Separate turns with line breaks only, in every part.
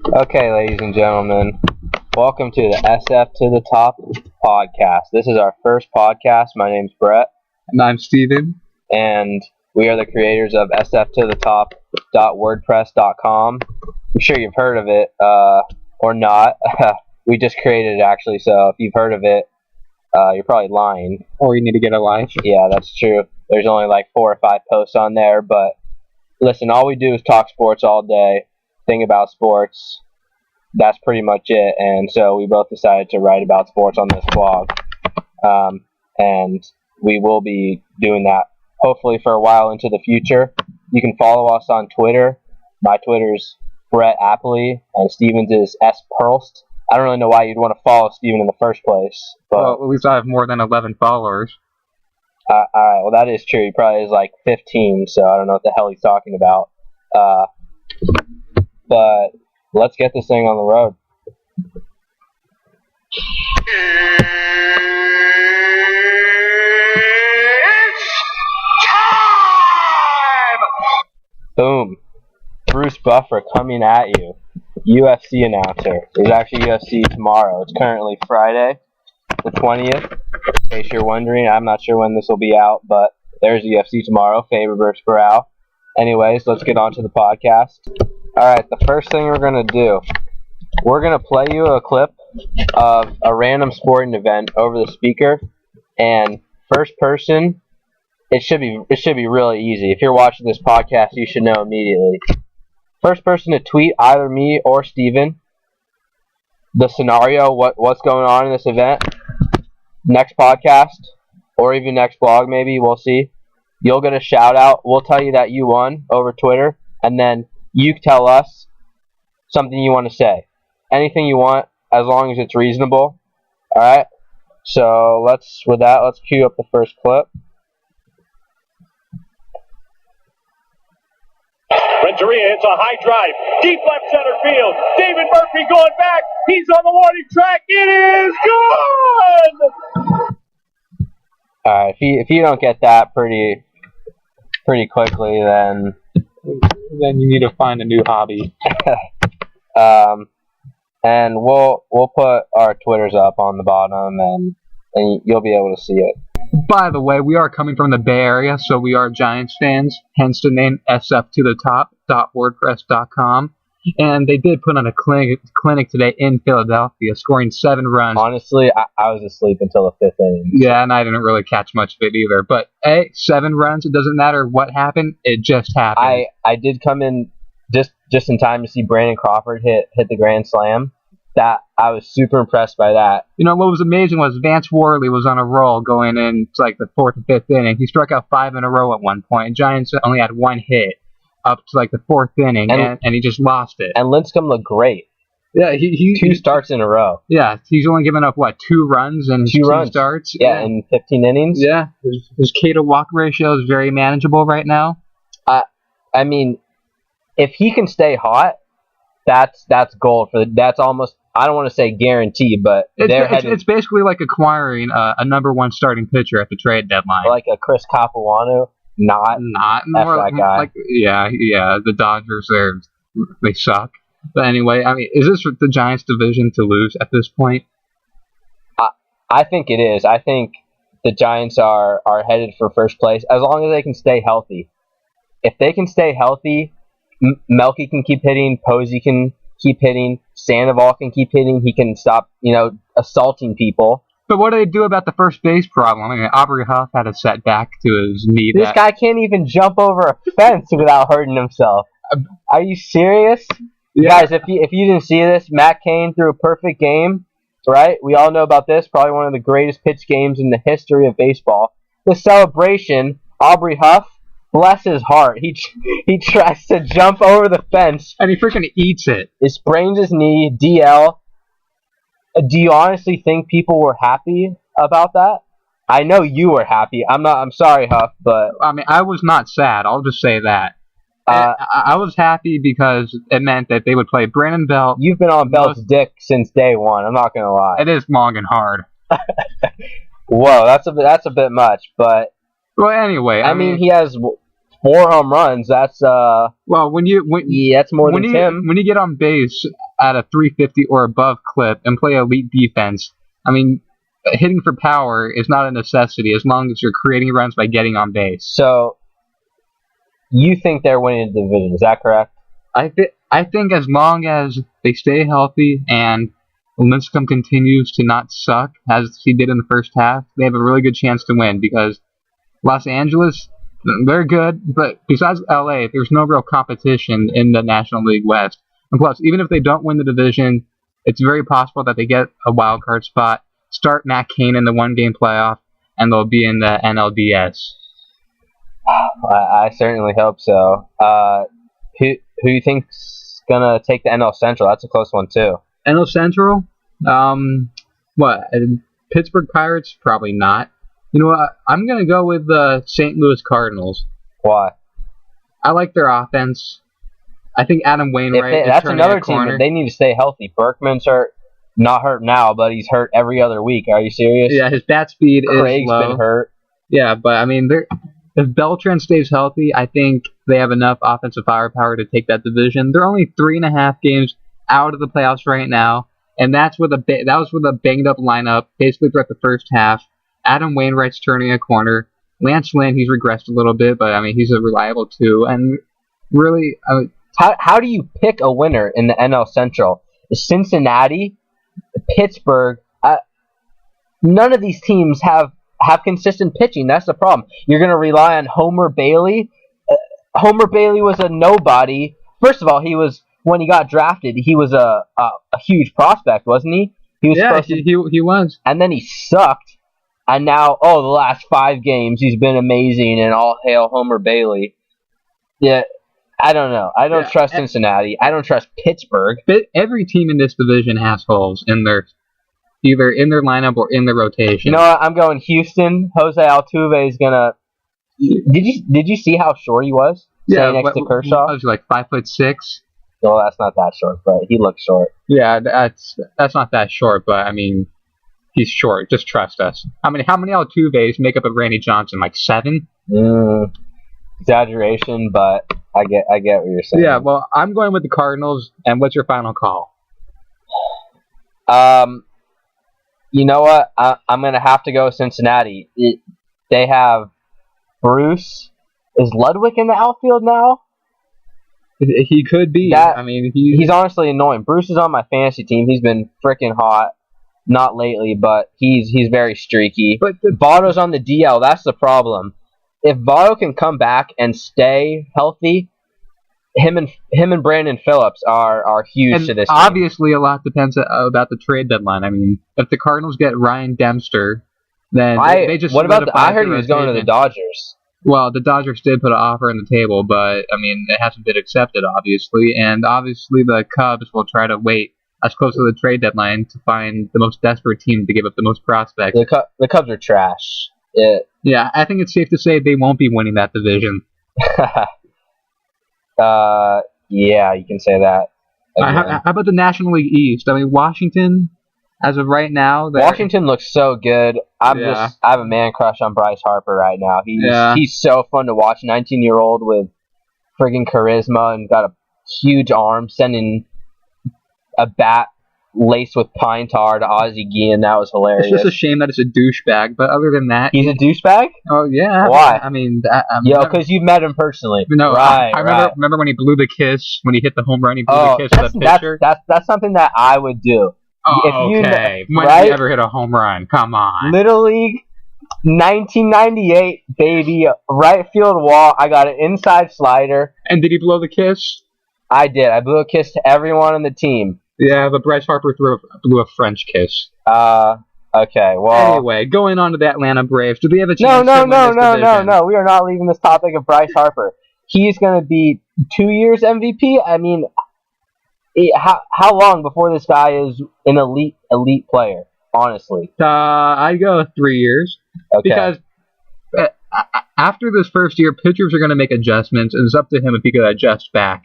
Okay, ladies and gentlemen, welcome to the SFTOTHETOP Podcast. This is our first podcast. My name's Brett.
And I'm Steven.
And we are the creators of SFTOTHETOP.wordpress.com. I'm sure you've heard of it, or not. We just created it, actually, so if you've heard of it, you're probably lying.
Or you need to get a life.
Yeah, that's true. There's only like 4 or 5 posts on there, but listen, all we do is talk sports all day, think about sports. That's pretty much it, and so we both decided to write about sports on this blog, and we will be doing that hopefully for a while into the future. You can follow us on Twitter. My Twitter's Brett Appley, and Steven's is S. Perlst. I don't really know why you'd want to follow Steven in the first place. But,
well, at least I have more than 11 followers.
Alright, well that is true. He probably is like 15, so I don't know what the hell he's talking about. But let's get this thing on the road. It's time! Boom. Bruce Buffer coming at you. UFC announcer. There's actually UFC tomorrow. It's currently Friday, the 20th. In case you're wondering, I'm not sure when this will be out, but there's UFC tomorrow. Faber versus Barao. Anyways, let's get on to the podcast. Alright, the first thing we're going to do, we're going to play you a clip of a random sporting event over the speaker, and first person, it should be really easy. If you're watching this podcast, you should know immediately. First person to tweet either me or Steven the scenario, what's going on in this event, next podcast, or even next blog maybe, we'll see. You'll get a shout out. We'll tell you that you won over Twitter, and then you tell us something you want to say. Anything you want, as long as it's reasonable. Alright? So let's cue up the first clip.
Renteria hits a high drive, deep left center field. David Murphy going back. He's on the warning track. It is gone!
Alright, if you don't get that pretty quickly, then
you need to find a new hobby.
And we'll put our Twitters up on the bottom, and you'll be able to see it.
By the way, we are coming from the Bay Area, so we are Giants fans, hence the name SFTOTHETOP.wordpress.com. And they did put on a clinic today in Philadelphia, scoring 7 runs.
Honestly, I was asleep until the 5th inning.
Yeah, and I didn't really catch much of it either. But, 7 runs, it doesn't matter what happened, it just happened.
I did come in just in time to see Brandon Crawford hit the grand slam. That I was super impressed by that.
You know, what was amazing was Vance Worley was on a roll going in like the 4th or 5th inning. He struck out 5 in a row at one point. Giants only had 1 hit up to like the 4th inning, and he just lost it.
And Lincecum looked great.
Yeah, he
2 starts in a row.
Yeah, he's only given up 2 runs and 2 starts.
Yeah, in 15 innings.
Yeah, his K to walk ratio is very manageable right now.
I mean, if he can stay hot, that's gold for that's almost. I don't want to say guaranteed, but
it's basically like acquiring a number 1 starting pitcher at the trade deadline,
like a Chris Capuano. Not
more
that guy.
Like, yeah. The Dodgers, they suck. But anyway, I mean, is this the Giants' division to lose at this point?
I think it is. I think the Giants are headed for first place as long as they can stay healthy. If they can stay healthy, Melky can keep hitting, Posey can keep hitting, Sandoval can keep hitting. He can stop, assaulting people.
But what do they do about the first base problem? I mean, Aubrey Huff had a setback to his knee.
This guy can't even jump over a fence without hurting himself. Are you serious? Yeah. Guys, if you didn't see this, Matt Cain threw a perfect game, right? We all know about this. Probably one of the greatest pitch games in the history of baseball. The celebration, Aubrey Huff, bless his heart. He tries to jump over the fence.
And he freaking eats it.
He sprains his knee, DL. Do you honestly think people were happy about that? I know you were happy. I'm sorry, Huff, but
I mean, I was not sad. I'll just say that. I was happy because it meant that they would play Brandon Belt.
You've been on Belt's dick since day one. I'm not gonna lie.
It is long and hard.
Whoa, that's a bit much, but
well, anyway,
I mean, he has 4 home runs. That's
well,
that's more than Tim.
When you get on base, at a 350 or above clip and play elite defense. I mean, hitting for power is not a necessity as long as you're creating runs by getting on base.
So, you think they're winning the division, is that correct?
I think as long as they stay healthy and Lincecum continues to not suck as he did in the first half, they have a really good chance to win because Los Angeles, they're good, but besides LA, there's no real competition in the National League West. And plus, even if they don't win the division, it's very possible that they get a wild card spot, start Matt Cain in the one-game playoff, and they'll be in the NLDS.
I certainly hope so. Who you think's gonna take the NL Central? That's a close one too.
NL Central? What? Pittsburgh Pirates? Probably not. You know what? I'm gonna go with the St. Louis Cardinals.
Why?
I like their offense. I think Adam Wainwright.
That's another team that they need to stay healthy. Berkman's hurt. Not hurt now, but he's hurt every other week. Are you serious?
Yeah, his bat speed
Craig's
is low.
been hurt.
Yeah, but I mean, if Beltran stays healthy, I think they have enough offensive firepower to take that division. They're only 3.5 games out of the playoffs right now, and that was with a banged up lineup basically throughout the first half. Adam Wainwright's turning a corner. Lance Lynn, he's regressed a little bit, but I mean, he's a reliable too. And really,
how do you pick a winner in the NL Central? Cincinnati, Pittsburgh. None of these teams have consistent pitching. That's the problem. You're going to rely on Homer Bailey. Homer Bailey was a nobody. First of all, when he got drafted, he was a huge prospect, wasn't he? He
was.
And then he sucked. And now, the last 5 games, he's been amazing, and all hail Homer Bailey. Yeah, I don't know. I don't trust Cincinnati. I don't trust Pittsburgh.
Every team in this division has holes either in their lineup or in their rotation.
You know what? I'm going Houston. Jose Altuve is gonna. Did you see how short he was?
Yeah,
next to Kershaw.
Was he like 5'6"?
No, that's not that short, but he looks short.
Yeah, that's not that short, but I mean, he's short. Just trust us. I mean, how many Altuves make up of Randy Johnson? Like 7?
Exaggeration, but I get what you're saying.
Yeah, well, I'm going with the Cardinals. And what's your final call?
You know what? I'm going to have to go with Cincinnati. They have Bruce. Is Ludwig in the outfield now?
He could be. He's
honestly annoying. Bruce is on my fantasy team. He's been freaking hot. Not lately, but he's very streaky. But Votto's on the DL. That's the problem. If Votto can come back and stay healthy, him and Brandon Phillips are huge to this team.
Obviously, a lot depends about the trade deadline. I mean, if the Cardinals get Ryan Dempster, then they just.
What about I heard he was going to the Dodgers.
Well, the Dodgers did put an offer on the table, but I mean, it hasn't been accepted, obviously, and obviously the Cubs will try to wait as close to the trade deadline to find the most desperate team to give up the most prospects.
The Cubs are trash.
Yeah, I think it's safe to say they won't be winning that division.
Yeah, you can say that.
How about the National League East? I mean, Washington, as of right now,
Washington looks so good. I have a man crush on Bryce Harper right now. He's so fun to watch. 19-year-old with friggin' charisma and got a huge arm, sending a bat laced with pine tar to Ozzie Guillen. That was hilarious.
It's just a shame that it's a douchebag, but other than that...
He's a douchebag?
Oh, yeah.
Why?
I mean...
because you've met him personally.
No, I remember when he blew the kiss, when he hit the home run, he blew the kiss with a pitcher.
That's something that I would do.
Okay. When did you ever hit a home run? Come on.
Little League, 1998, baby. Right field wall. I got an inside slider.
And did he blow the kiss?
I did. I blew a kiss to everyone on the team.
Yeah, but Bryce Harper blew a French kiss.
Okay, well...
Anyway, going on to the Atlanta Braves. Do they have a chance to win this division?
No. We are not leaving this topic of Bryce Harper. He's going to be 2 years MVP? I mean, how long before this guy is an elite player, honestly?
I'd go 3 years.
Okay.
Because after this first year, pitchers are going to make adjustments, and it's up to him if he could adjust back.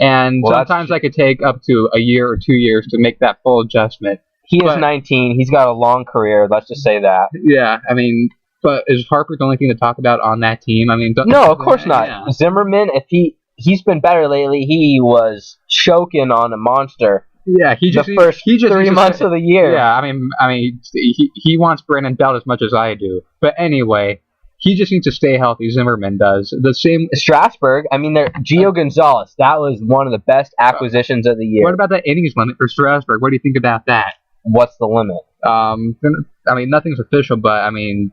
And sometimes I could take up to a year or 2 years to make that full adjustment.
He is 19. He's got a long career. Let's just say that.
Yeah, I mean, but is Harper the only thing to talk about on that team? I mean,
no, of course not. Yeah. Zimmerman, if he's been better lately. He was choking on a monster
Yeah, he just
the first
he just
3 months of the year.
Yeah, I mean, he wants Brandon Belt as much as I do. But anyway, he just needs to stay healthy. Zimmerman does the same.
Strasburg. I mean, Gio Gonzalez. That was one of the best acquisitions of the year.
What about that innings limit for Strasburg? What do you think about that?
What's the limit?
I mean, nothing's official, but I mean,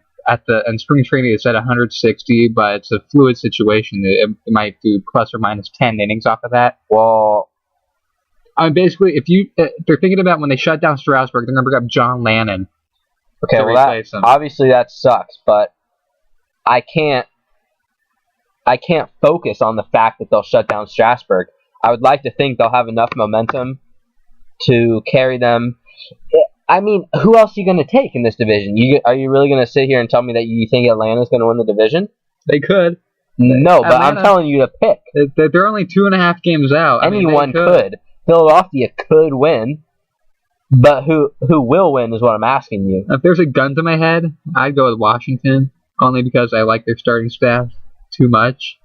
in spring training it's at 160, but it's a fluid situation. It might do plus or minus 10 innings off of that.
Well,
I mean, basically, if they're thinking about when they shut down Strasburg, they're going to bring up John Lannon.
Okay, well, obviously that sucks, but I can't focus on the fact that they'll shut down Strasburg. I would like to think they'll have enough momentum to carry them. I mean, who else are you going to take in this division? Are you really going to sit here and tell me that you think Atlanta's going to win the division?
They could.
No, but I'm telling you to pick.
They're only 2.5 games out.
Anyone could. Philadelphia could win, but who will win is what I'm asking you.
If there's a gun to my head, I'd go with Washington, only because I like their starting staff too much.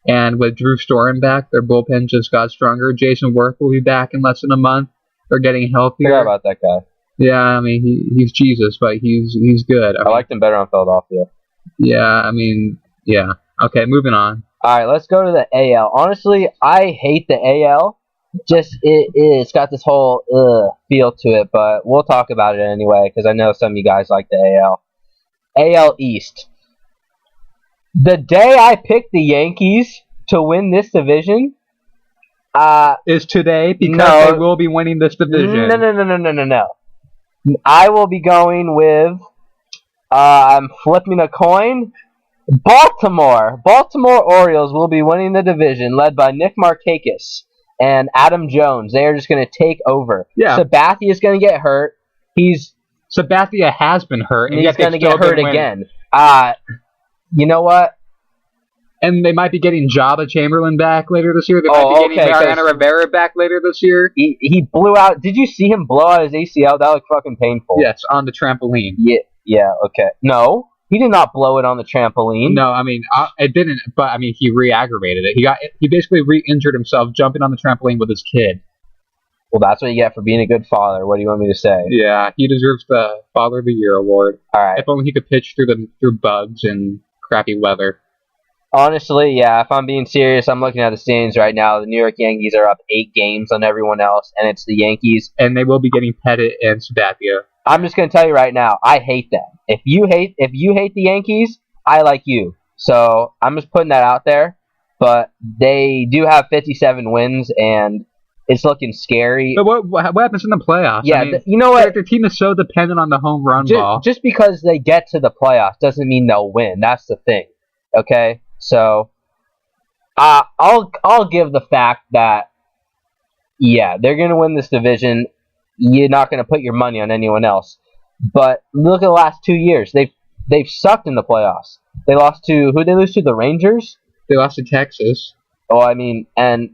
And with Drew Storen back, their bullpen just got stronger. Jason Worth will be back in less than a month. They're getting healthier.
Forgot about that guy.
Yeah, I mean, he's Jesus, but he's good. I
liked him better on Philadelphia.
Yeah, I mean, yeah. Okay, moving on.
All right, let's go to the AL. Honestly, I hate the AL. It's got this whole feel to it, but we'll talk about it anyway because I know some of you guys like the AL. AL East. The day I picked the Yankees to win this division
is today because they will be winning this division.
No. I will be going with, I'm flipping a coin, Baltimore. Baltimore Orioles will be winning the division, led by Nick Markakis and Adam Jones. They are just going to take over.
Yeah.
Sabathia is going to get hurt.
Sabathia has been hurt.
And he's going to get hurt again. You know what?
And they might be getting Jabba Chamberlain back later this year. They might be getting Mariano Rivera back later this year.
He blew out. Did you see him blow out his ACL? That looked fucking painful.
Yes, on the trampoline.
Yeah, okay. No, he did not blow it on the trampoline.
No, I mean, it didn't, but I mean, he re-aggravated it. He basically re-injured himself jumping on the trampoline with his kid.
Well, that's what you get for being a good father. What do you want me to say?
Yeah, he deserves the Father of the Year award.
All right.
If only he could pitch through bugs and crappy weather.
Honestly, yeah, if I'm being serious, I'm looking at the standings right now. The New York Yankees are up 8 games on everyone else, and it's the Yankees.
And they will be getting Pettit and Sabathia.
I'm just going to tell you right now, I hate them. If you hate the Yankees, I like you. So I'm just putting that out there. But they do have 57 wins, and it's looking scary.
But what happens in the playoffs?
Yeah,
I mean,
you know what?
Their team is so dependent on the home run ball.
Just because they get to the playoffs doesn't mean they'll win. That's the thing. Okay? So, I'll give the fact that, yeah, they're going to win this division. You're not going to put your money on anyone else. But look at the last 2 years. They've sucked in the playoffs. They lost to, who did they lose to? The Rangers?
They lost to Texas.
Oh, I mean, and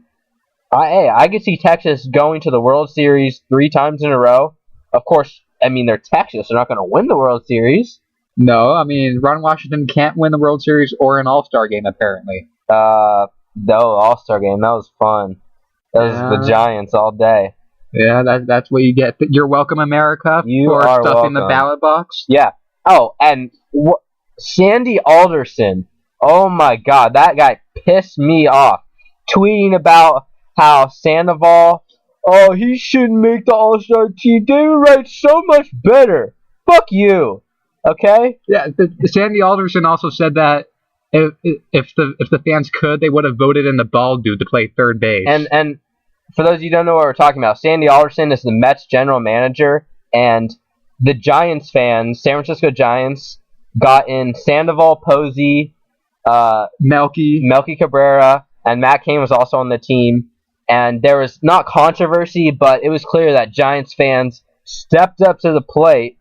I could see Texas going to the World Series 3 times in a row. Of course, I mean, they're Texas. They're not going to win the World Series.
No, I mean, Ron Washington can't win the World Series or an All-Star game, apparently.
No, All-Star game. That was fun. That was the Giants all day.
Yeah, that's what you get. You're welcome, America, for stuffing the ballot box.
Yeah. Oh, and Sandy Alderson. Oh, my God. That guy pissed me off. Tweeting about how Sandoval, he shouldn't make the All-Star team. David Wright's so much better. Fuck you. Okay?
Yeah, Sandy Alderson also said that if the fans could, they would have voted in the bald dude to play third base.
And for those of you who don't know what we're talking about, Sandy Alderson is the Mets general manager, and the Giants fans, San Francisco Giants, got in Sandoval, Posey, Melky Cabrera, and Matt Cain was also on the team. And there was not controversy, but it was clear that Giants fans stepped up to the plate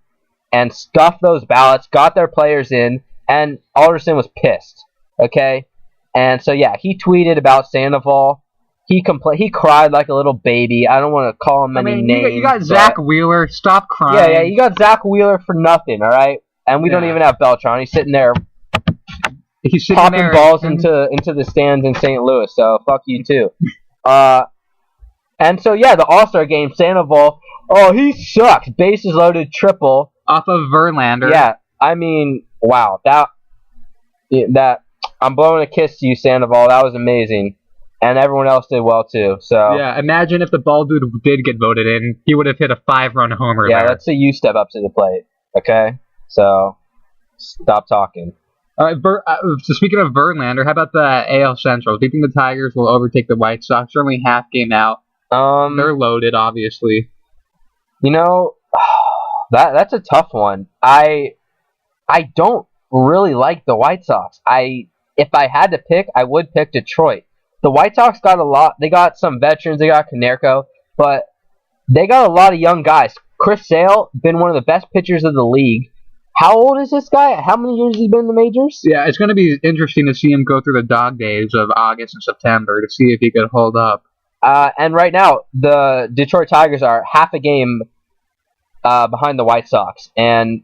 and stuffed those ballots, got their players in, and Alderson was pissed. Okay? And so, yeah, he tweeted about Sandoval. He cried like a little baby. I don't want to call him any names.
You got Zach Wheeler. Stop crying.
Yeah, you got Zach Wheeler for nothing, all right? And we don't even have Beltran. He's sitting there popping balls into the stands in St. Louis, so fuck you too. And so, yeah, the All-Star game, Sandoval, oh, he sucks. Bases loaded triple.
Off of Verlander.
Yeah, I mean, wow. That I'm blowing a kiss to you, Sandoval. That was amazing. And everyone else did well, too. So
Yeah, imagine if the bald dude did get voted in, he would have hit a 5-run homer
yeah,
there.
let's see you step up to the plate, okay? So, stop talking.
All right, so speaking of Verlander, how about the AL Central? Do you think the Tigers will overtake the White Sox? They're only half game out. They're loaded, obviously.
You know, that's a tough one. I don't really like the White Sox. If I had to pick, I would pick Detroit. The White Sox got a lot. They got some veterans. They got Konerko, but they got a lot of young guys. Chris Sale, been one of the best pitchers of the league. How old is this guy? How many years has he been in the majors?
Yeah, it's going to be interesting to see him go through the dog days of August and September to see if he could hold up.
And right now, the Detroit Tigers are half a game behind the White Sox, and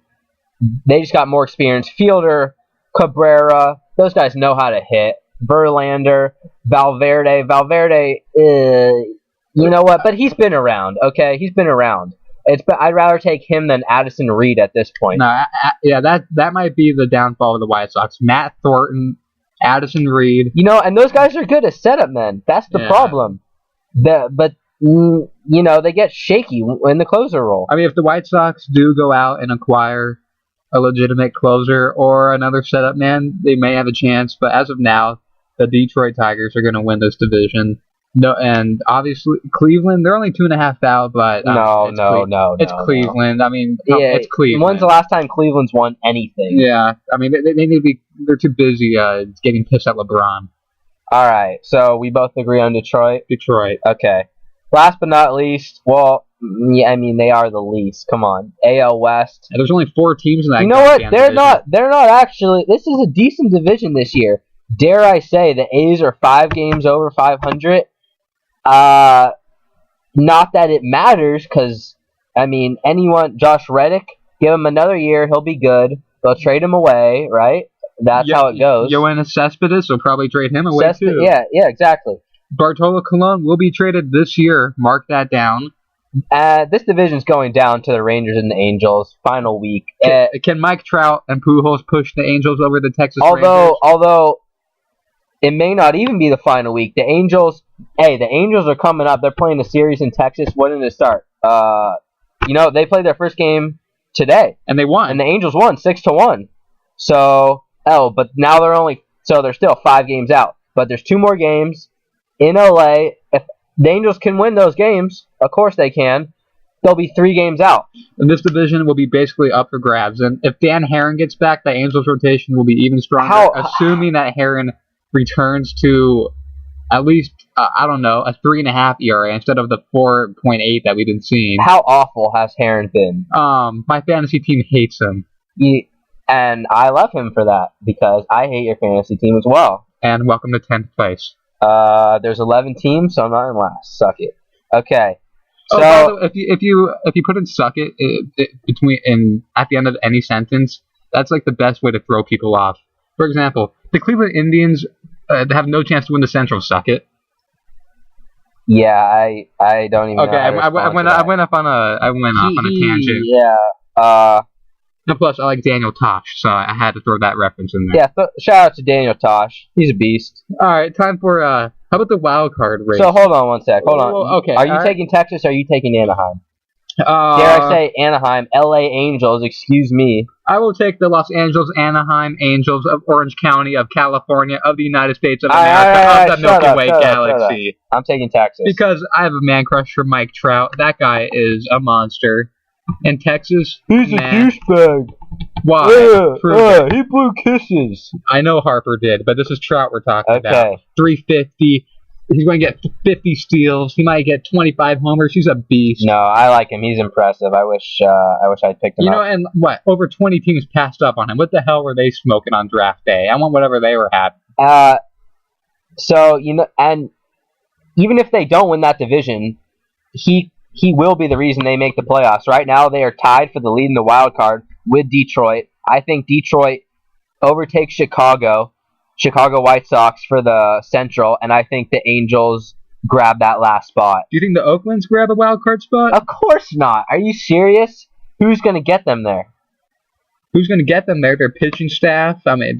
they just got more experience. Fielder, Cabrera, those guys know how to hit. Verlander, Valverde, you know what? But he's been around, okay? He's been around. I'd rather take him than Addison Reed at this point.
No, that might be the downfall of the White Sox. Matt Thornton, Addison Reed.
You know, and those guys are good as setup men. That's the problem. But you know, they get shaky in the closer role.
I mean, if the White Sox do go out and acquire a legitimate closer or another setup man, they may have a chance. But as of now, the Detroit Tigers are going to win this division. No, and obviously Cleveland, they're only 2.5 out, but it's Cleveland. I mean, it's Cleveland.
When's the last time Cleveland's won anything?
Yeah, I mean, they need to be. They're too busy getting pissed at LeBron.
All right, so we both agree on Detroit.
Detroit.
Okay. Last but not least, well, yeah, I mean, they are the least. Come on, AL West.
And there's only 4 teams in that.
You know what?
Division.
They're not actually. This is a decent division this year. Dare I say, the A's are 5 games over 500. Not that it matters, because I mean, Josh Reddick, give him another year, he'll be good. They'll trade him away, right? That's how it goes.
Yoenis Cespedes will probably trade him away too.
Yeah, exactly.
Bartolo Colon will be traded this year. Mark that down.
This division's going down to the Rangers and the Angels. Final week.
Can Mike Trout and Pujols push the Angels over the Texas Rangers?
Although it may not even be the final week. The Angels are coming up. They're playing a series in Texas. When did it start? They played their first game today,
and they won.
And the Angels won 6-1. So, but now they're still 5 games out. But there's 2 more games in LA. If the Angels can win those games, of course they can, they'll be 3 games out.
And this division will be basically up for grabs. And if Dan Herron gets back, the Angels rotation will be even stronger, assuming that Herron returns to at least, a 3.5 ERA instead of the 4.8 that we've been seeing.
How awful has Herron been?
My fantasy team hates him.
And I love him for that, because I hate your fantasy team as well.
And welcome to 10th place.
There's 11 teams, so I'm not in last. Suck it. Okay.
So if you put in "suck it" at the end of any sentence, that's like the best way to throw people off. For example, the Cleveland Indians have no chance to win the Central. Suck it.
Yeah, I don't even.
Okay,
know
I went off on a tangent.
Yeah.
And plus, I like Daniel Tosh, so I had to throw that reference in there.
Yeah, shout out to Daniel Tosh. He's a beast.
All right, time for how about the wild card race?
So hold on one sec. Hold on.
Okay.
Are you taking Texas? Or are you taking Anaheim? Dare I say Anaheim? LA Angels. Excuse me.
I will take the Los Angeles Anaheim Angels of Orange County of California of the United States of America of the Milky Way Galaxy.
I'm taking Texas
because I have a man crush for Mike Trout. That guy is a monster. In Texas,
he's a douchebag.
Why?
He blew kisses.
I know Harper did, but this is Trout we're talking about. 350. He's going to get 50 steals. He might get 25 homers. He's a beast.
No, I like him. He's impressive. I wish I'd picked him up.
And what? Over 20 teams passed up on him. What the hell were they smoking on draft day? I want whatever they were having.
And even if they don't win that division, he will be the reason they make the playoffs. Right now, they are tied for the lead in the wild card with Detroit. I think Detroit overtakes Chicago White Sox for the Central, and I think the Angels grab that last spot.
Do you think the Oaklands grab a wild card spot?
Of course not. Are you serious? Who's going to get them there?
Who's going to get them there? Their pitching staff? I mean,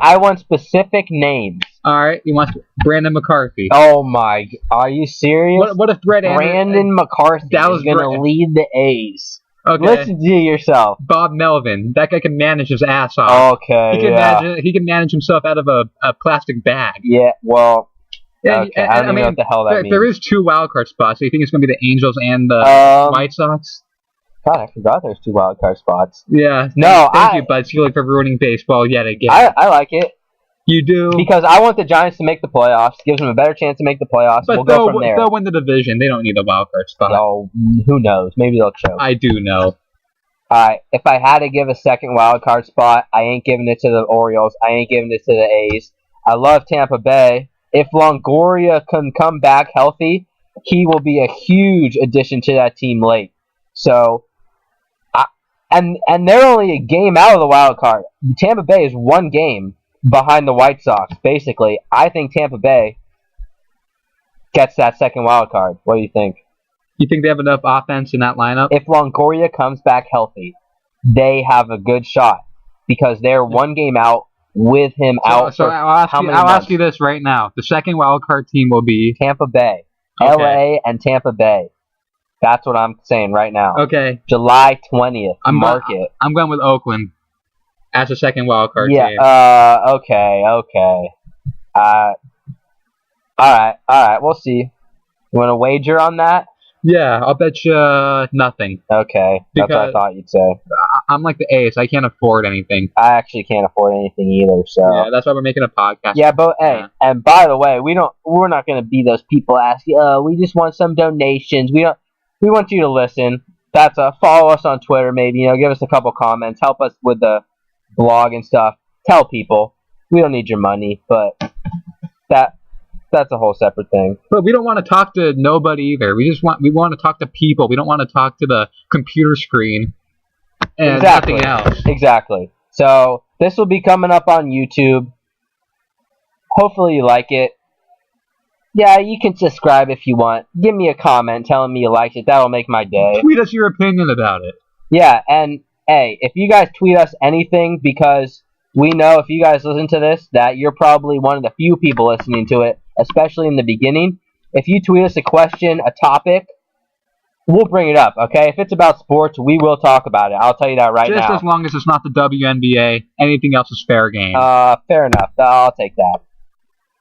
I want specific names.
All right, you want Brandon McCarthy.
Oh, my. Are you serious?
What if
Brandon McCarthy is going to lead the A's?
Okay.
Listen to yourself.
Bob Melvin. That guy can manage his ass off.
Okay,
he can manage himself out of a plastic bag.
Yeah, well...
Yeah,
okay, I don't know what the hell that means.
There is 2 wild card spots. So you think it's going to be the Angels and the White Sox?
God, I forgot there's 2 wild card spots.
Yeah.
No,
Thank you, Bud Selig, for ruining baseball yet again.
I like it.
You do?
Because I want the Giants to make the playoffs. Gives them a better chance to make the playoffs.
But
we'll go from there.
They'll win the division. They don't need a wild card spot.
No, who knows? Maybe they'll choke.
I do know.
Alright, if I had to give a second wild card spot, I ain't giving it to the Orioles. I ain't giving it to the A's. I love Tampa Bay. If Longoria can come back healthy, he will be a huge addition to that team late. So, and they're only a game out of the wild card. Tampa Bay is 1 game behind the White Sox, basically. I think Tampa Bay gets that second wild card. What do you think?
You think they have enough offense in that lineup?
If Longoria comes back healthy, they have a good shot because they're 1 game out with him out.
So I'll ask you this right now: the second wild card team will be
Tampa Bay,
okay.
LA, and Tampa Bay. That's what I'm saying right now.
Okay.
July 20th. Mark it.
I'm going with Oakland as a second wild card team.
Yeah. Okay. All right. We'll see. You want to wager on that?
Yeah, I'll bet you nothing.
Okay, that's what I thought you'd say.
I'm like the A's. I can't afford anything.
I actually can't afford anything either. So
yeah, that's why we're making a podcast.
Yeah, but hey, and by the way, we're not going to be those people asking. We just want some donations. We want you to listen. Follow us on Twitter, maybe. Give us a couple comments. Help us with the blog and stuff. Tell people we don't need your money, but that's a whole separate thing.
But we don't want to talk to nobody either. We want to talk to people. We don't want to talk to the computer screen and nothing else.
Exactly. So this will be coming up on YouTube. Hopefully you like it. Yeah, you can subscribe if you want. Give me a comment telling me you liked it. That'll make my day.
Tweet us your opinion about it.
Yeah, and hey, if you guys tweet us anything, because we know if you guys listen to this that you're probably one of the few people listening to it, especially in the beginning. If you tweet us a question, a topic, we'll bring it up, okay? If it's about sports, we will talk about it. I'll tell you that right now.
Just as long as it's not the WNBA. Anything else is fair game.
Fair enough. I'll take that.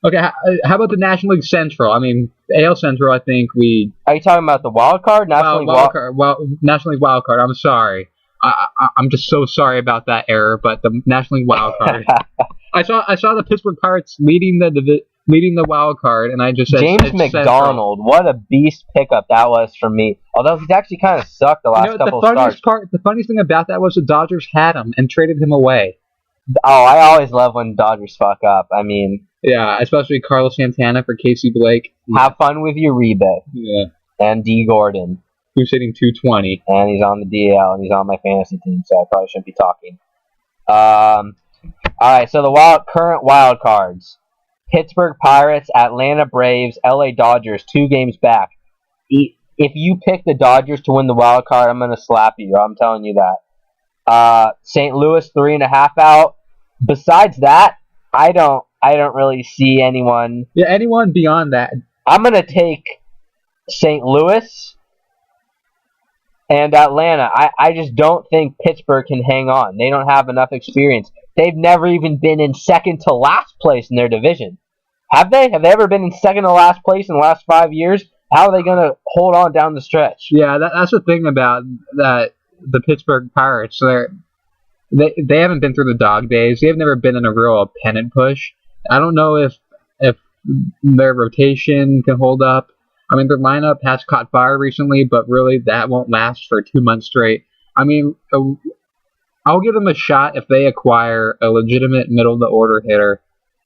Okay, how about the National League Central? I mean, AL Central, I think we...
Are you talking about the wild card? National
League Wild Card. I'm sorry. I'm just so sorry about that error, but the National League Wild Card. I saw the Pittsburgh Pirates leading the wild card, and I just said
James McDonald. What a beast pickup that was for me. Although he's actually kind of sucked the last couple of starts.
The funniest thing about that was the Dodgers had him and traded him away.
Oh, I always love when Dodgers fuck up. I mean,
yeah, especially Carlos Santana for Casey Blake.
Have fun with Uribe.
Yeah,
and D. Gordon,
who's hitting .220,
and he's on the DL, and he's on my fantasy team, so I probably shouldn't be talking. All right, so the current wild cards: Pittsburgh Pirates, Atlanta Braves, LA Dodgers, 2 games back. If you pick the Dodgers to win the wild card, I'm gonna slap you. I'm telling you that. St. Louis 3.5 out. Besides that, I don't really see anyone.
Yeah, anyone beyond that.
I'm gonna take St. Louis and Atlanta. I just don't think Pittsburgh can hang on. They don't have enough experience. They've never even been in second to last place in their division. Have they? Have they ever been in second to last place in the last 5 years? How are they going to hold on down the stretch?
Yeah, that's the thing about that. The Pittsburgh Pirates, they haven't been through the dog days. They've never been in a real pennant push. I don't know if their rotation can hold up. I mean, their lineup has caught fire recently, but really that won't last for 2 months straight. I mean, I'll give them a shot if they acquire a legitimate middle-of-the-order hitter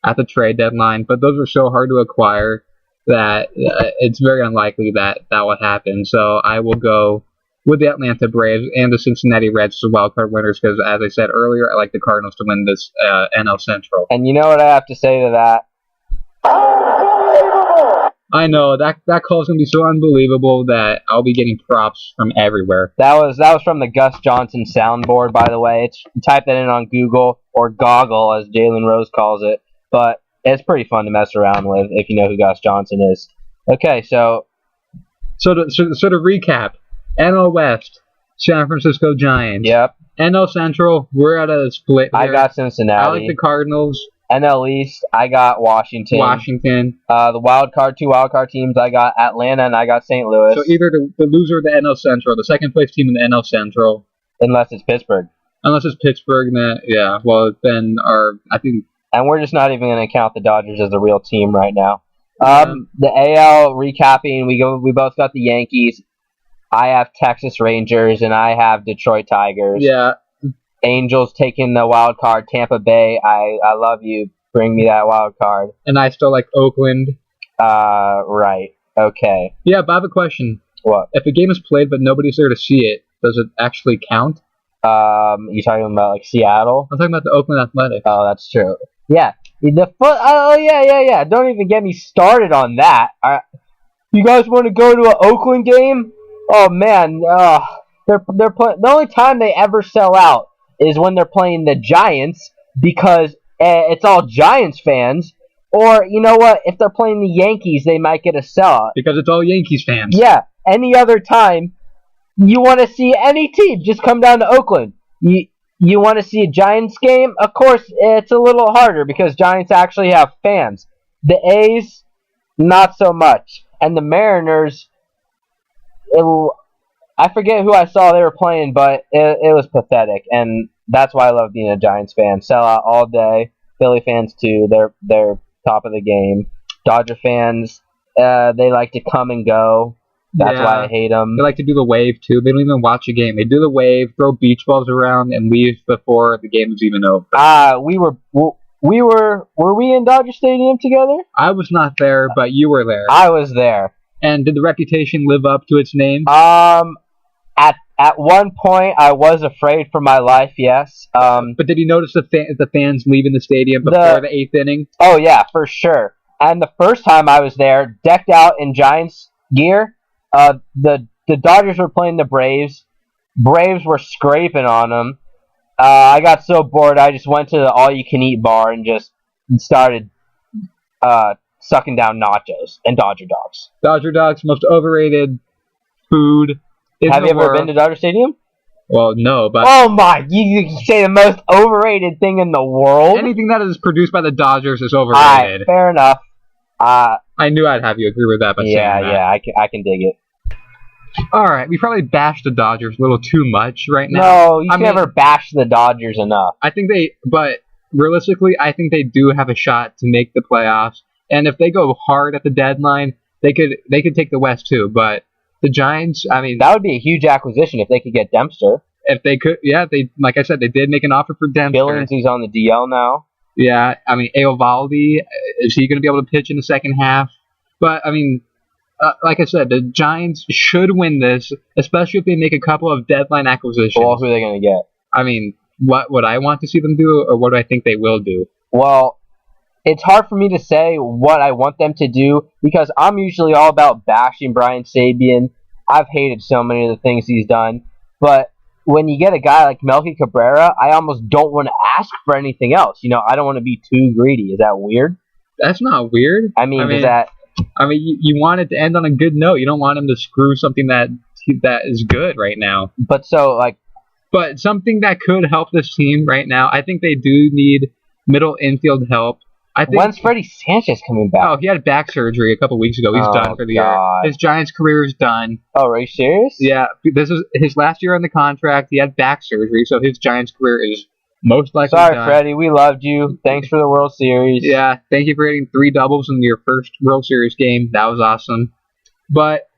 at the trade deadline, but those are so hard to acquire that it's very unlikely that will happen. So I will go with the Atlanta Braves and the Cincinnati Reds as wildcard winners because, as I said earlier, I like the Cardinals to win this NL Central.
And you know what I have to say to that?
I know that call is gonna be so unbelievable that I'll be getting props from everywhere.
That was from the Gus Johnson soundboard, by the way. Type that in on Google or Goggle, as Jalen Rose calls it. But it's pretty fun to mess around with if you know who Gus Johnson is. Okay, so
to recap, NL West, San Francisco Giants.
Yep.
NL Central, we're at a split here.
I got Cincinnati.
I like the Cardinals.
NL East, I got Washington. The two wild card teams, I got Atlanta and I got St. Louis.
So either the loser of the NL Central, the second place team in the NL Central.
Unless it's Pittsburgh.
Unless it's Pittsburgh, then I think.
And we're just not even going to count the Dodgers as a real team right now. The AL recapping, we both got the Yankees. I have Texas Rangers and I have Detroit Tigers.
Yeah.
Angels taking the wild card. Tampa Bay, I love you. Bring me that wild card.
And I still like Oakland.
Right. Okay.
Yeah, but I have a question.
What?
If a game is played but nobody's there to see it, does it actually count?
You talking about like Seattle?
I'm talking about the Oakland Athletics.
Oh, that's true. Yeah. Yeah. Don't even get me started on that. You guys want to go to an Oakland game? Oh man, they're the only time they ever sell out is when they're playing the Giants because it's all Giants fans. Or, you know what, if they're playing the Yankees, they might get a sellout.
Because it's all Yankees fans.
Yeah, any other time, you want to see any team, just come down to Oakland. You want to see a Giants game? Of course, it's a little harder because Giants actually have fans. The A's, not so much. And the Mariners, I forget who I saw they were playing, but it was pathetic, and that's why I love being a Giants fan. Sell out all day. Philly fans too. They're top of the game. Dodger fans, they like to come and go. That's why I hate them.
They like to do the wave too. They don't even watch a game. They do the wave, throw beach balls around, and leave before the game is even over.
Were we in Dodger Stadium together?
I was not there, but you were there.
I was there.
And did the reputation live up to its name?
At one point, I was afraid for my life, yes.
But did you notice the fans leaving the stadium before the 8th inning?
Oh, yeah, for sure. And the first time I was there, decked out in Giants gear, the Dodgers were playing the Braves. Braves were scraping on them. I got so bored, I just went to the all-you-can-eat bar and just started sucking down nachos and Dodger Dogs.
Dodger Dogs, most overrated food.
Have you ever been to Dodger Stadium?
Well, no, but...
Oh my, you say the most overrated thing in the world?
Anything that is produced by the Dodgers is overrated.
Fair enough.
I knew I'd have you agree with that by saying that.
Yeah, I can dig it.
Alright, we probably bashed the Dodgers a little too much right now.
No, you can never bash the Dodgers enough.
But realistically, I think they do have a shot to make the playoffs. And if they go hard at the deadline, they could take the West too, but... The Giants, that
would be a huge acquisition if they could get Dempster.
If they could, like I said, they did make an offer for Dempster.
Billings, who's on the DL now.
Yeah, Eovaldi, is he going to be able to pitch in the second half? But, like I said, the Giants should win this, especially if they make a couple of deadline acquisitions.
Well, who are they going to get?
What would I want to see them do, or what do I think they will do?
Well, it's hard for me to say what I want them to do because I'm usually all about bashing Brian Sabian. I've hated so many of the things he's done. But when you get a guy like Melky Cabrera, I almost don't want to ask for anything else. I don't want to be too greedy. Is that weird?
That's not weird.
Is that...
you want it to end on a good note. You don't want him to screw something that is good right now.
But
something that could help this team right now, I think they do need middle infield help.
When's Freddie Sanchez coming back?
Oh, he had back surgery a couple weeks ago. He's done for the year. His Giants career is done.
Oh, are you serious?
Yeah, this is his last year on the contract. He had back surgery, so his Giants career is most likely done.
Sorry, Freddie. We loved you. Thanks for the World Series.
Yeah, thank you for hitting 3 doubles in your first World Series game. That was awesome. But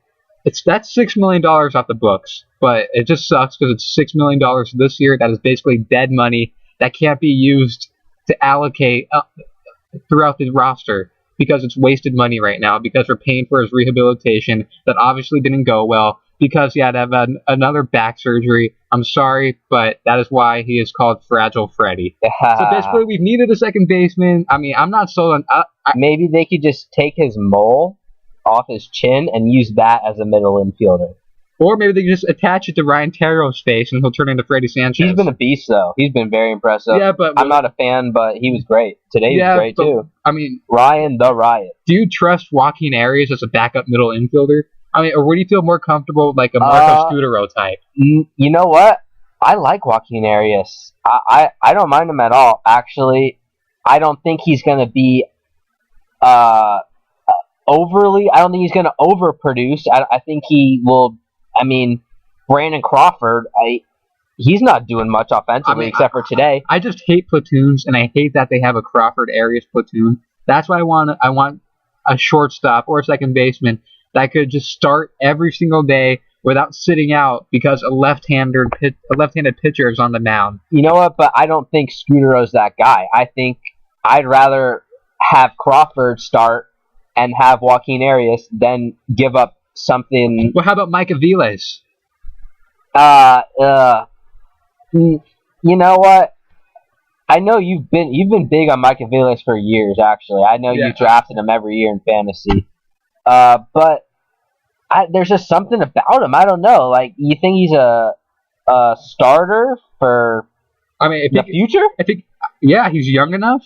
that's $6 million off the books. But it just sucks because it's $6 million this year. That is basically dead money that can't be used to allocate throughout the roster because it's wasted money right now because we're paying for his rehabilitation that obviously didn't go well because he had to have another back surgery. I'm sorry, but that is why he is called Fragile Freddy. So basically, we've needed a second baseman. I'm not sold on...
maybe they could just take his mole off his chin and use that as a middle infielder.
Or maybe they can just attach it to Ryan Terio's face and he'll turn into Freddie Sanchez.
He's been a beast, though. He's been very impressive.
Yeah, but
I'm not a fan, but he was great. Today he was great, too.
I mean,
Ryan the Riot.
Do you trust Joaquin Arias as a backup middle infielder? I mean, or would you feel more comfortable with like a Marco Scudero type?
You know what? I like Joaquin Arias. I don't mind him at all. Actually, I don't think he's going to be overly. I don't think he's going to overproduce. I think he will. I mean, Brandon Crawford. He's not doing much offensively except for today.
I just hate platoons, and I hate that they have a Crawford Arias platoon. That's why I want a shortstop or a second baseman that could just start every single day without sitting out because a left-handed pitcher is on the mound.
You know what? But I don't think Scudero's that guy. I think I'd rather have Crawford start and have Joaquin Arias than give up something.
Well, how about Mike Aviles?
You know what? I know you've been big on Mike Aviles for years. Actually, I know you drafted him every year in fantasy. But there's just something about him. I don't know. Like, you think he's a starter for the future?
I think, yeah, he's young enough.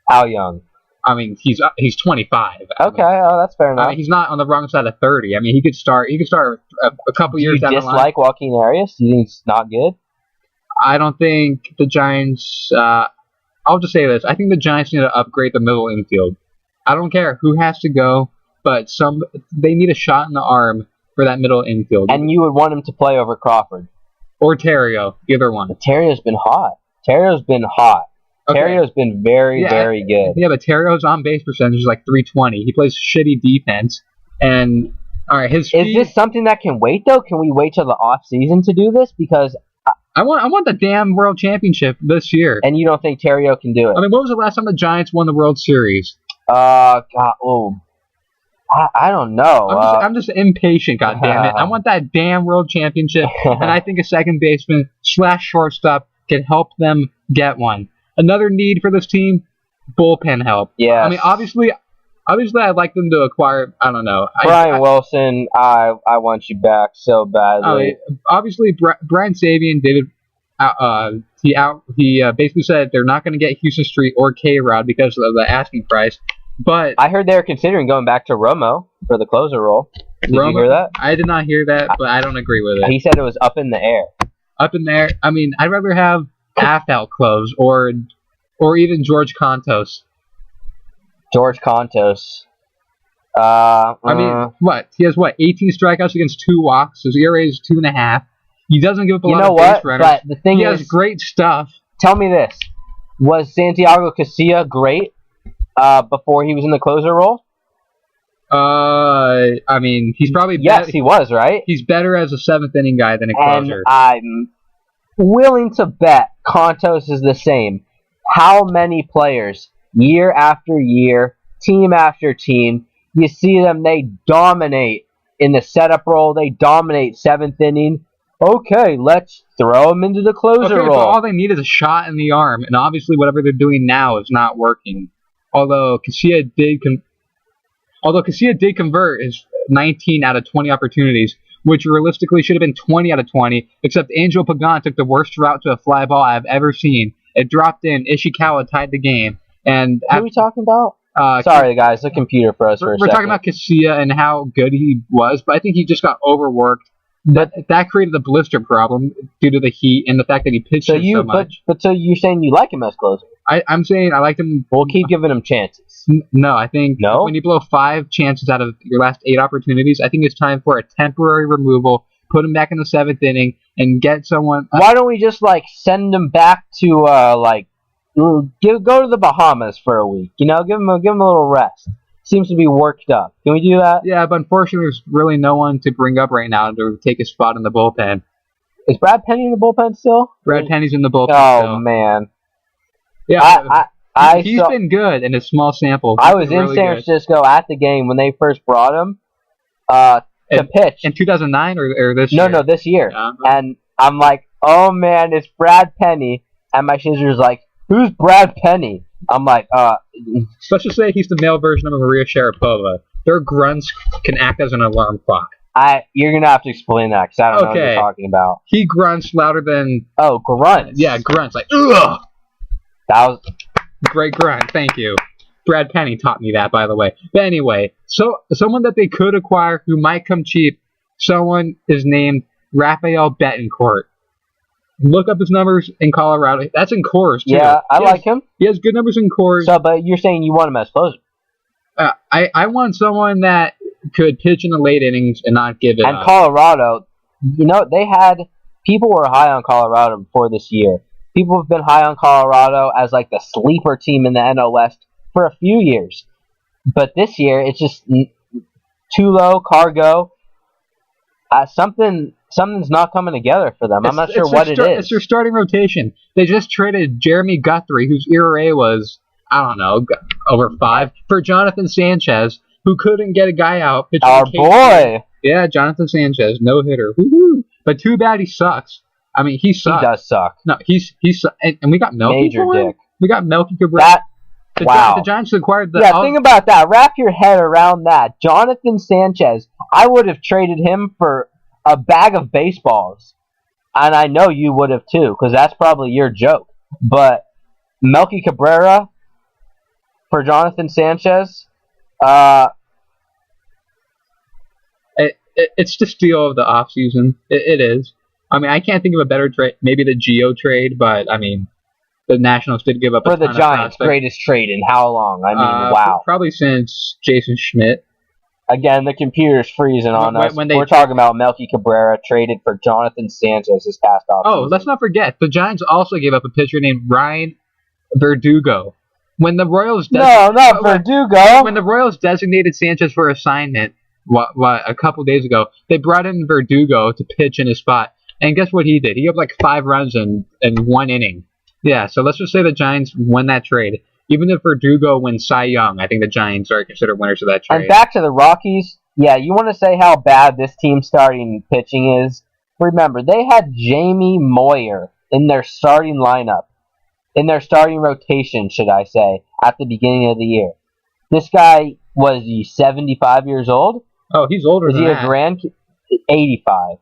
How young?
I mean, he's 25.
Okay, that's fair enough.
I mean, he's not on the wrong side of 30. I mean, he could start a couple years down the line.
Do you dislike Joaquin Arias? Do you think he's not good?
I don't think the Giants. I'll just say this: I think the Giants need to upgrade the middle infield. I don't care who has to go, but they need a shot in the arm for that middle infield.
And you would want him to play over Crawford
or Terrio, either one.
But Terrio's been hot. Okay. Terrio's been very, very good.
Yeah, but Terrio's on base percentage is like 320. He plays shitty defense. And all right,
is this something that can wait though? Can we wait till the off season to do this? Because
I want the damn World Championship this year.
And you don't think Terrio can do it?
I mean, when was the last time the Giants won the World Series?
I don't know.
I'm just impatient, goddammit. I want that damn World Championship, and I think a second baseman / shortstop can help them get one. Another need for this team, bullpen help.
Yeah.
I mean, obviously, I'd like them to acquire. I don't know.
Brian Wilson, I want you back so badly.
Obviously, Brian Sabian did. He basically said they're not going to get Houston Street or K-Rod because of the asking price. But
I heard they were considering going back to Romo for the closer role. Did you hear that?
I did not hear that, but I don't agree with it.
He said it was up in the air.
Up in there. I mean, I'd rather have Aftal close or even George Contos.
George Contos.
I mean, what? He has 18 strikeouts against 2 walks. His ERA is 2.5. He doesn't give up a lot of base runners.
But the thing
he has great stuff.
Tell me this: was Santiago Casilla great before he was in the closer role?
I mean, he's probably
he was, right?
He's better as a 7th inning guy than a closer.
And I'm willing to bet Contos is the same. How many players, year after year, team after team, you see them, they dominate in the setup role, they dominate 7th inning. Okay, let's throw them into the closer role.
But all they need is a shot in the arm, and obviously whatever they're doing now is not working. Although Casilla did convert his 19 out of 20 opportunities, which realistically should have been 20 out of 20, except Angel Pagan took the worst route to a fly ball I've ever seen. It dropped in. Ishikawa tied the game. And
what are we talking about? Sorry, guys. The computer froze for a second.
We're talking about Casilla and how good he was, but I think he just got overworked. That created the blister problem due to the heat and the fact that he pitched so much.
So you're saying you like him as closer?
I'm saying I liked him.
We'll keep giving him chances.
No, I think when you blow 5 chances out of your last 8 opportunities, I think it's time for a temporary removal, put him back in the 7th inning, and get someone.
Why don't we just send him back to go to the Bahamas for a week? You know, give him a little rest. Seems to be worked up. Can we do that?
Yeah, but unfortunately, there's really no one to bring up right now to take his spot in the bullpen.
Is Brad Penny in the bullpen still?
Brad Penny's in the bullpen still.
Oh, man.
Yeah, he's been good in a small sample.
I was in San Francisco at the game when they first brought him to pitch.
In 2009 or this year?
No, this year. And I'm like, oh, man, it's Brad Penny. And my sister's like, who's Brad Penny? I'm like,
let's just say he's the male version of Maria Sharapova. their grunts can act as an alarm clock.
You're gonna have to explain that because I don't know what you're talking about.
He grunts louder than.
Oh, grunts.
Yeah, grunts like ugh.
That was
great grunt. Thank you. Brad Penny taught me that, by the way. But anyway, so someone that they could acquire who might come cheap. Someone is named Rafael Betancourt. Look up his numbers in Colorado. That's in Coors, too.
Yeah, I like him.
He has good numbers in Coors.
So, but you're saying you want him as closer?
I want someone that could pitch in the late innings and not give it
and
up.
Colorado, people were high on Colorado before this year. People have been high on Colorado as like the sleeper team in the NL West for a few years. But this year, it's just Tulo, Cargo. Something's not coming together for them. I'm not sure what it is.
It's their starting rotation. They just traded Jeremy Guthrie, whose ERA was, I don't know, over 5, for Jonathan Sanchez, who couldn't get a guy out.
Our boy!
Yeah, Jonathan Sanchez, no-hitter. Woo-hoo. But too bad he sucks. I mean, he sucks.
He does suck.
No, he's and we got Melky
Major
for him?
dick.
We got Melky Cabrera.
Wow.
The Giants acquired the...
Yeah, think about that. Wrap your head around that. Jonathan Sanchez, I would have traded him for a bag of baseballs. And I know you would have too, because that's probably your joke. But Melky Cabrera for Jonathan Sanchez,
it's the steal of the offseason. It is. I mean, I can't think of a better trade. Maybe the Gio trade, but I mean, the Nationals did give up
for the Giants' greatest trade in how long? I mean, wow.
Probably since Jason Schmidt.
Again, the computer's freezing on us. We're talking about Melky Cabrera traded for Jonathan Sanchez this past offseason.
Oh, let's not forget, the Giants also gave up a pitcher named Ryan Verdugo. When the Royals
Verdugo.
When the Royals designated Sanchez for assignment, a couple days ago, they brought in Verdugo to pitch in his spot. And guess what he did? He had like 5 runs in 1 inning. Yeah, so let's just say the Giants won that trade. Even if Verdugo wins Cy Young, I think the Giants are considered winners of that trade.
And back to the Rockies, yeah, you want to say how bad this team's starting pitching is? Remember, they had Jamie Moyer in their starting lineup, in their starting rotation, should I say, at the beginning of the year. This guy, was he 75 years old?
Oh, he's older than that.
Is he a 85?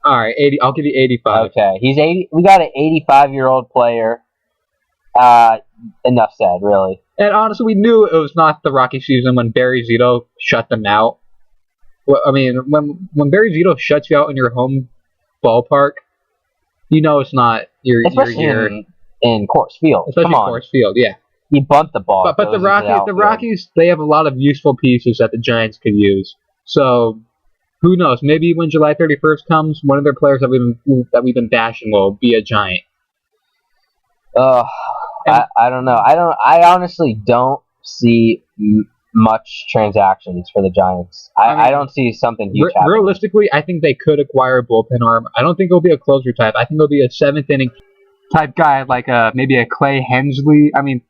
All right, 80. I'll give you 85.
Okay, he's 80. We got an 85-year-old player. Enough said, really.
And honestly, we knew it was not the Rocky season when Barry Zito shut them out. Well, I mean, when Barry Zito shuts you out in your home ballpark, you know it's not your year.
In Coors Field.
Especially Coors Field, yeah.
You bunt the ball.
But the Rockies, they have a lot of useful pieces that the Giants could use. So who knows? Maybe when July 31st comes, one of their players that we've been bashing will be a Giant.
I don't know. I honestly don't see much transactions for the Giants. I don't see something huge happening.
Realistically, I think they could acquire a bullpen arm. I don't think it'll be a closer type. I think it'll be a 7th inning type guy, like maybe a Clay Hensley. I mean,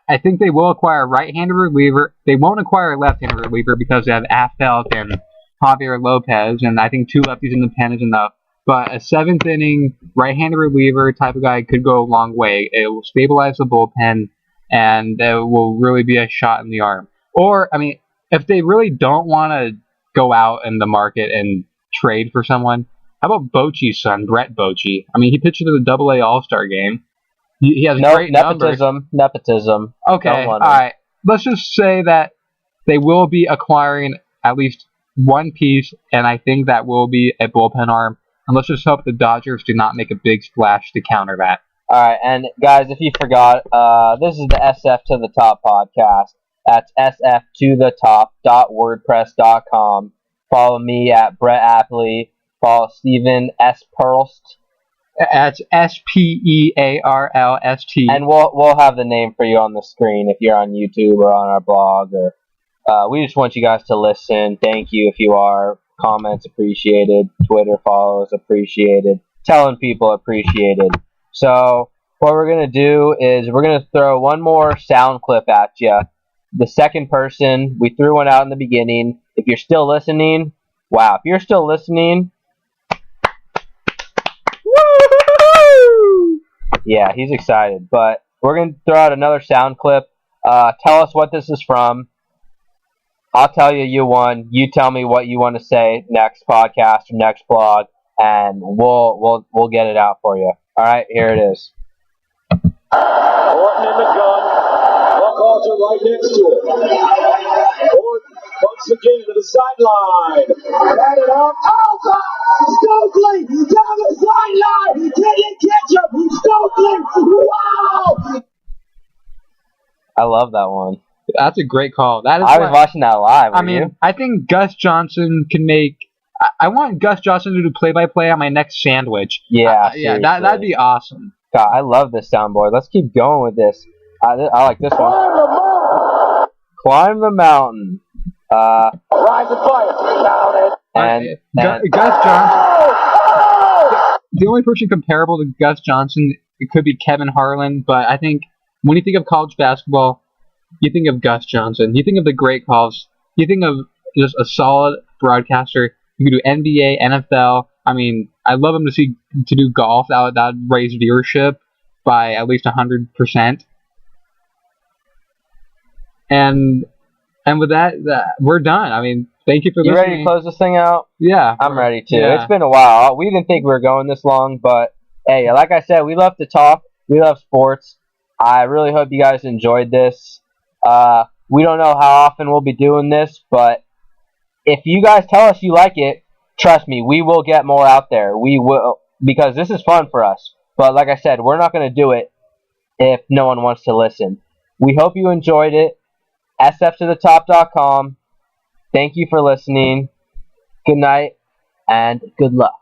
I think they will acquire a right-handed reliever. They won't acquire a left-handed reliever because they have Affeldt and Javier Lopez, and I think 2 lefties in the pen is enough. But a 7th inning right-handed reliever type of guy could go a long way. It will stabilize the bullpen, and it will really be a shot in the arm. Or, I mean, if they really don't want to go out in the market and trade for someone, how about Bochy's son, Brett Bochy? I mean, he pitched in the AA All-Star game. He has great numbers.
Nepotism.
Okay, all right. Let's just say that they will be acquiring at least one piece, and I think that will be a bullpen arm. And let's just hope the Dodgers do not make a big splash to counter that.
All right, and guys, if you forgot, this is the SF to the Top podcast. That's sftothetop.wordpress.com. Follow me at Brett Apley. Follow Steven S. Perlst.
That's SPEARLST.
And we'll have the name for you on the screen if you're on YouTube or on our blog. Or we just want you guys to listen. Thank you if you are. Comments appreciated. Twitter follows appreciated. Telling people appreciated. So what we're going to do is we're going to throw one more sound clip at you. The second person, we threw one out in the beginning. If you're still listening, wow. If you're still listening, woo! Yeah, he's excited. But we're going to throw out another sound clip. Tell us what this is from. I'll tell you you won. You tell me what you want to say next podcast or next blog, and we'll get it out for you. All right, here it is.
Orton in the gun. Buckalter right next to it. Orton once again to the sideline. Had it up. Oh, God! Stokely down the sideline. Can you catch him? Stokely! Wow!
I love that one.
That's a great call. That is.
I was watching that live.
I mean, I think Gus Johnson can make. I want Gus Johnson to do play-by-play on my next sandwich.
Yeah,
that'd be awesome.
God, I love this soundboard. Let's keep going with this. I like this one. Climb the mountain.
Rise and fire. Down it.
And
Gus Johnson. The only person comparable to Gus Johnson it could be Kevin Harlan, but I think when you think of college basketball, you think of Gus Johnson. You think of the great calls. You think of just a solid broadcaster. You could do NBA, NFL. I mean, I'd love him to do golf. That would raise viewership by at least 100%. And with that, we're done. I mean, thank you for listening.
You ready to close this thing out?
Yeah.
I'm ready to.
Yeah.
It's been a while. We didn't think we were going this long, but hey, like I said, we love to talk. We love sports. I really hope you guys enjoyed this. We don't know how often we'll be doing this, but if you guys tell us you like it, trust me, we will get more out there. We will, because this is fun for us. But like I said, we're not going to do it if no one wants to listen. We hope you enjoyed it. SFTOTHETOP.com. Thank you for listening. Good night and good luck.